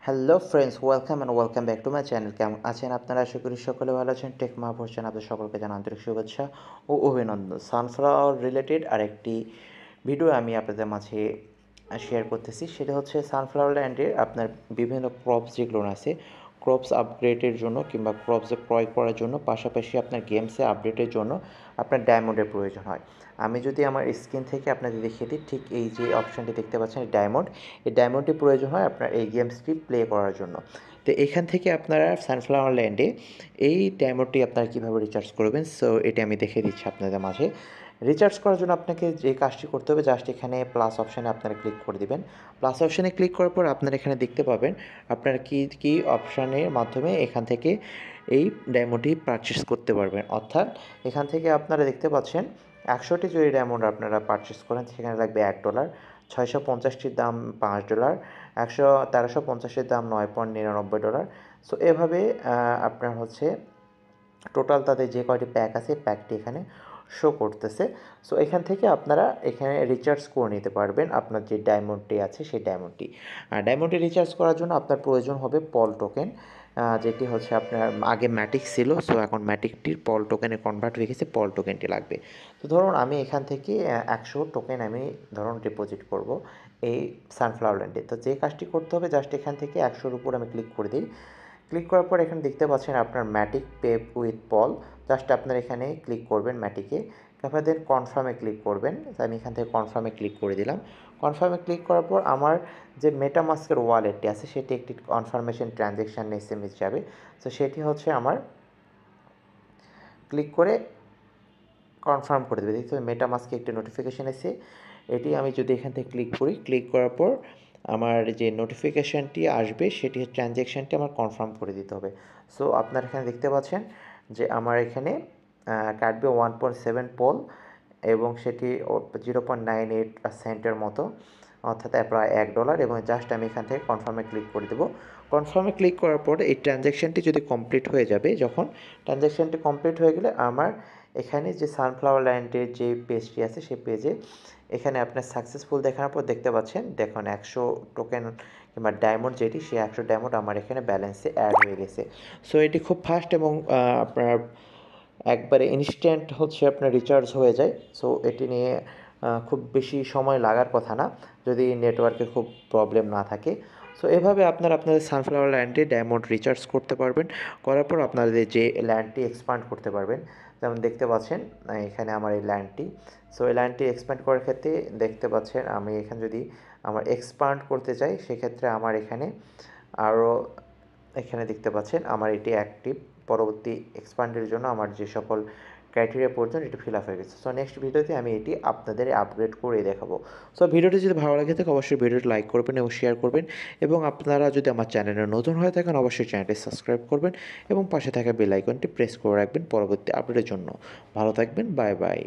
Hello friends, welcome back to my channel. কেমন আছেন আপনারা? আশা করি সকলে ভালো আছেন। টেক মহাপুরুষের আপনাদের সকলকে জানাই আন্তরিক শুভেচ্ছা ও অভিনন্দন। সানফ্লাওয়ার রিলেটেড আরেকটি ভিডিও আমি আপনাদের মাঝে শেয়ার করতেছি। সেটা হচ্ছে সানফ্লাওয়ার ল্যান্ডের আপনার বিভিন্ন ক্রপস যেগুলো আছে, ক্রপস আপগ্রেডের জন্য কিংবা ক্রপস ক্রয় করার জন্য, পাশাপাশি আপনার গেমসে আপডেটের জন্য আপনার ডায়মন্ডের প্রয়োজন হয়। আমি যদি আমার স্ক্রিন থেকে আপনাদের দেখিয়ে দিই, ঠিক এই যে অপশানটি দেখতে পাচ্ছেন ডায়মন্ড, এই ডায়মন্ডটি প্রয়োজন হয় আপনার এই গেমসটি প্লে করার জন্য। তো এখান থেকে আপনারা সানফ্লাওয়ার ল্যান্ডে এই ডায়মন্ডটি আপনারা কীভাবে রিচার্জ করবেন, সো এটি আমি দেখিয়ে দিচ্ছি আপনাদের মাঝে। রিচার্জ করার জন্য আপনাকে যে কাজটি করতে হবে, জাস্ট এখানে প্লাস অপশানে আপনারা ক্লিক করে দিবেন। প্লাস অপশানে ক্লিক করার পর আপনারা এখানে দেখতে পাবেন আপনারা কী অপশানের মাধ্যমে এখান থেকে এই ডায়মন্ডটি পারচেস করতে পারবেন। অর্থাৎ এখান থেকে আপনারা দেখতে পাচ্ছেন 100টি যদি ডায়মন্ড আপনারা পারচেস করেন সেখানে লাগবে $1, 650টির দাম $5, 1350টির দাম $9.99। সো এভাবে আপনার হচ্ছে টোটাল তাদের যে কয়টি প্যাক আছে প্যাকটি এখানে শো করতেছে। সো এখান থেকে আপনারা এখানে রিচার্জ করে নিতে পারবেন আপনার যে ডায়মন্ডটি আছে সেই ডায়মন্ডটি। আর ডায়মন্ডটি রিচার্জ করার জন্য আপনার প্রয়োজন হবে পল টোকেন, যেটি হচ্ছে আপনার আগে ম্যাটিক ছিল, সো এখন ম্যাটিকটির পল টোকেনে কনভার্ট হয়ে গেছে, পল টোকেনটি লাগবে। তো ধরুন আমি এখান থেকে 100 টোকেন আমি ধরুন ডিপোজিট করব এই সানফ্লাওয়ার ল্যান্ডে। তো যে কাজটি করতে হবে, জাস্ট এখান থেকে 100-র উপর আমি ক্লিক করে দিই। ক্লিক করার পর এখানে দেখতে পাচ্ছেন আপনার Matic pay with Paul. Just আপনার এখানে ক্লিক করবেন ম্যাটিকে, তারপর দেন কনফার্মে ক্লিক করবেন। আমি এখান থেকে কনফার্মে ক্লিক করে দিলাম। কনফার্মে ক্লিক করার পর আমার যে মেটামাস্কের ওয়ালেটটি আছে সেটি একটি কনফার্মেশন ট্রানজ্যাকশান এসএমএস যাবে। সো সেটি হচ্ছে আমার ক্লিক করে কনফার্ম করে দেবে। দেখতে হবে মেটামাস্কে একটি নোটিফিকেশান এসে, এটি আমি যদি এখান থেকে ক্লিক করি, ক্লিক করার পর আমার যে নোটিফিকেশানটি আসবে সেটি ট্রানজ্যাকশানটি আমার কনফার্ম করে দিতে হবে। সো আপনারা এখানে দেখতে পাচ্ছেন যে আমার এখানে কাটবে 1.7 পল এবং সেটি 0.98 সেন্টের মতো, অর্থাৎ প্রায় $1। এবং জাস্ট আমি এখান থেকে কনফার্মে ক্লিক করে দেবো। কনফার্মে ক্লিক করার পর এই ট্রানজ্যাকশানটি যদি কমপ্লিট হয়ে যাবে, যখন ট্রানজ্যাকশানটি কমপ্লিট হয়ে গেলে আমার এখানে যে সানফ্লাওয়ার ল্যান্ডের যে পেজটি আছে সেই পেজে এখানে আপনার সাকসেসফুল দেখানোর পর দেখতে পাচ্ছেন, দেখুন 100 টোকেন কিংবা ডায়মন্ড যেটি, সেই 100 ডায়মন্ড আমার এখানে ব্যালেন্সে অ্যাড হয়ে গেছে। সো এটি খুব ফাস্ট এবং আপনার একবারে ইনস্ট্যান্ট হচ্ছে আপনার রিচার্জ হয়ে যায়। সো এটি নিয়ে খুব বেশি সময় লাগার কথা না, যদি নেটওয়ার্কে খুব প্রবলেম না থাকে। সো এভাবে আপনারা আপনাদের সানফ্লাওয়ার ল্যান্ডে ডায়মন্ড রিচার্জ করতে পারবেন। করার পর আপনাদের যে ল্যান্ডটি এক্সপান্ড করতে পারবেন। যেমন দেখতে পাচ্ছেন এখানে আমার এই ল্যান্ডটি। সো এই ল্যান্ডটি এক্সপ্যান্ড করার ক্ষেত্রে দেখতে পাচ্ছেন আমি এখানে যদি আমার এক্সপান্ড করতে চাই, সেক্ষেত্রে আমার এখানে আরও এখানে দেখতে পাচ্ছেন আমার এটি অ্যাক্টিভ। পরবর্তী এক্সপান্ডের জন্য আমার যে সকল ক্রাইটেরিয়া প্রয়োজন এটি ফিল আপ হয়ে গেছে। সো নেক্সট ভিডিওতে আমি এটি আপনাদের আপগ্রেড করে দেখাবো। সো ভিডিওটি যদি ভালো লাগে থাকে অবশ্যই ভিডিওটি লাইক করবেন এবং শেয়ার করবেন, এবং আপনারা যদি আমার চ্যানেলে নতুন হয়ে থাকেন অবশ্যই চ্যানেলটি সাবস্ক্রাইব করবেন এবং পাশে থাকা বেল আইকনটি প্রেস করে রাখবেন পরবর্তী আপডেটের জন্য। ভালো থাকবেন, বাই বাই।